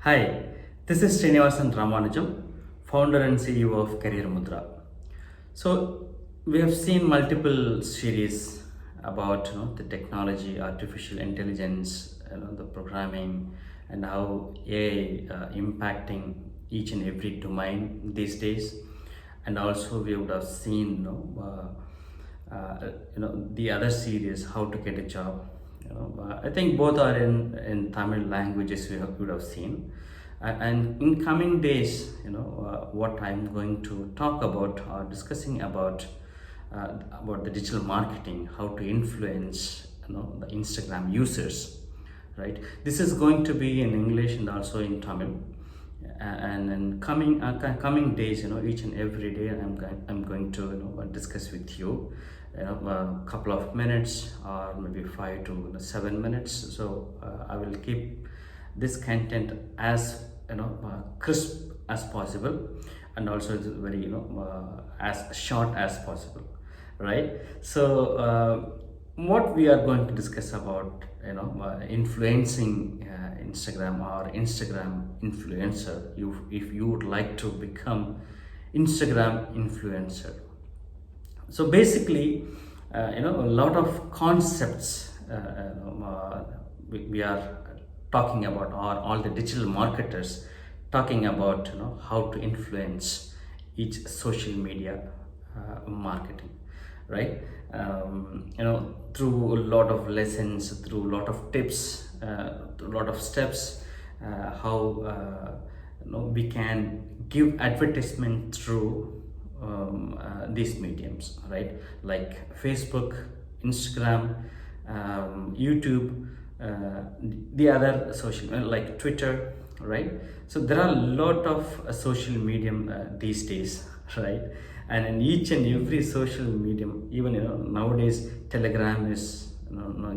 Hi, this is Srinivasan Ramanujam, founder and CEO of Career Mudra. So we have seen multiple series about the technology, artificial intelligence, the programming, and how AI impacting each and every domain these days. And also we would have seen the other series, how to get a job. I think both are in Tamil languages would have seen. And in coming days, what I'm going to talk about or discussing about the digital marketing, how to influence the Instagram users, right? This is going to be in English and also in Tamil. And in coming days, each and every day, I'm going to discuss with you, a couple of minutes or maybe 5 to 7 minutes. So I will keep this content as crisp as possible, and also it's very as short as possible, right? So what we are going to discuss about influencing Instagram or Instagram influencer, if you would like to become Instagram influencer. So basically, a lot of concepts we are talking about, or all the digital marketers talking about, how to influence each social media marketing, right? Through a lot of lessons, through a lot of tips, a lot of steps, how we can give advertisement through these mediums, right? Like Facebook, Instagram, YouTube, the other social like Twitter, right? So there are a lot of social medium these days, right? And in each and every social medium, even nowadays Telegram is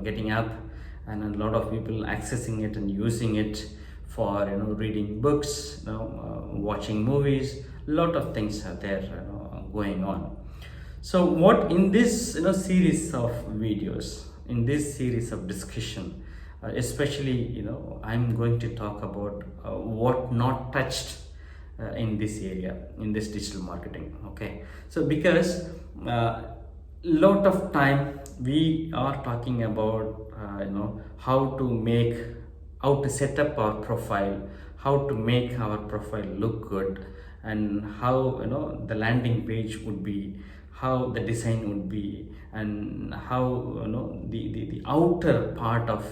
getting up, and a lot of people accessing it and using it for reading books, watching movies. A lot of things are there going on. So what in this series of videos, in this series of discussion, especially I'm going to talk about what not touched in this area, in this digital marketing. Okay, so because lot of time we are talking about how to set up our profile, how to make our profile look good, and how the landing page would be, how the design would be, and how the outer part of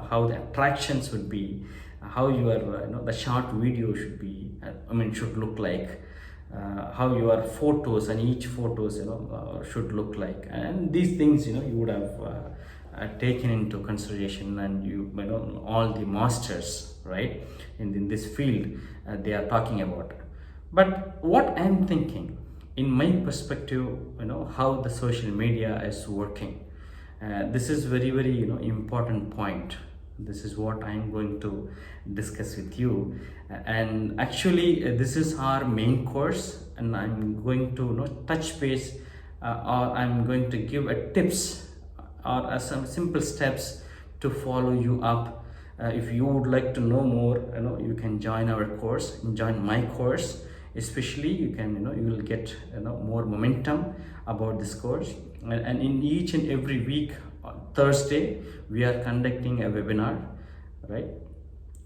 how the attractions would be, how your the short video should be, should look like, how your photos and each photos should look like, and these things you would have taken into consideration, and all the masters, right, in this field, they are talking about. But what I'm thinking, in my perspective, how the social media is working, this is very very important point. This is what I'm going to discuss with you, and actually this is our main course, and I'm going to touch base, or I'm going to give a tips or some simple steps to follow you up. If you would like to know more, you can join our course, join my course. Especially you can you will get more momentum about this course. And in each and every week, Thursday, we are conducting a webinar, right?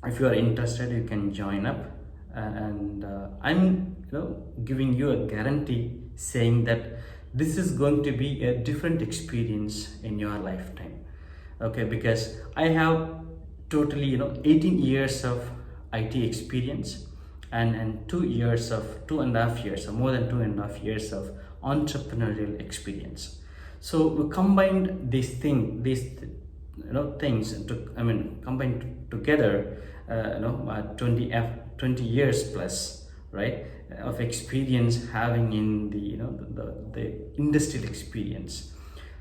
If you are interested, you can join up, and I'm giving you a guarantee saying that this is going to be a different experience in your lifetime. Okay, because I have totally 18 years of IT experience, and 2.5 years, or more than 2.5 years of entrepreneurial experience. So we combined these things to, combined together, 20 years plus, right, of experience having in the industrial experience.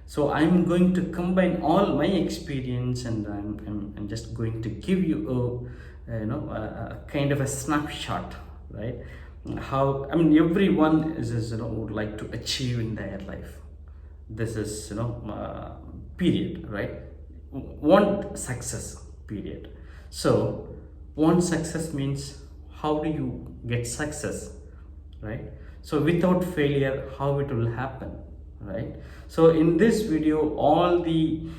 So I'm going to combine all my experience, and I'm just going to give you a kind of a snapshot, right? How everyone is would like to achieve in their life. This is period, right? Want success, period. So want success means how do you get success, right? So without failure, how it will happen, right? So in this video, all the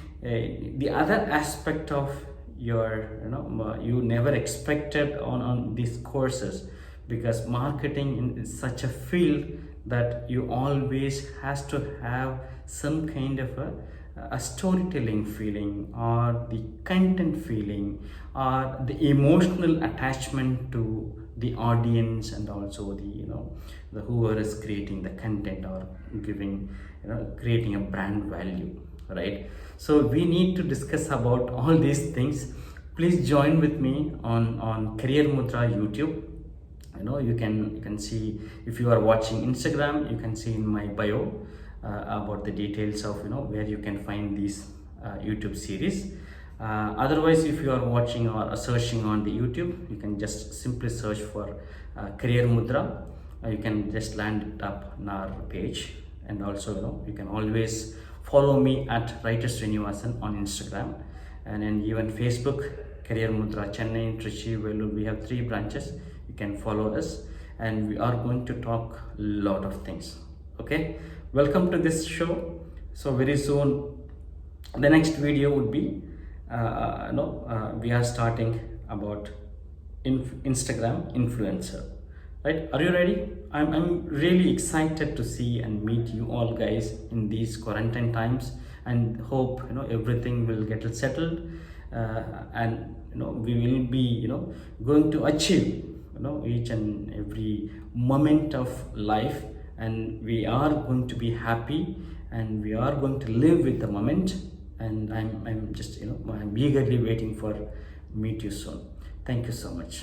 other aspect of your, you never expected on these courses, because marketing is such a field that you always has to have some kind of a storytelling feeling, or the content feeling, or the emotional attachment to the audience, and also the, the whoever is creating the content, or giving, creating a brand value, right? So we need to discuss about all these things. Please join with me on Career Mudra YouTube. You can see, if you are watching Instagram, you can see in my bio about the details of, where you can find these YouTube series. Otherwise, if you are watching or searching on the YouTube, you can just simply search for Career Mudra. You can just land it up on our page. And also, you can always follow me at Writer Srinivasan on Instagram, and then even Facebook, Career Mudra Chennai, Trichy, Vellore. We have 3 branches. You can follow us, and we are going to talk a lot of things. Okay, welcome to this show. So very soon the next video would be we are starting about Instagram influencer, right? Are you ready? I'm really excited to see and meet you all guys in these quarantine times, and hope everything will get settled, and we will be going to achieve each and every moment of life, and we are going to be happy, and we are going to live with the moment. And I'm just I'm eagerly waiting for meet you soon. Thank you so much.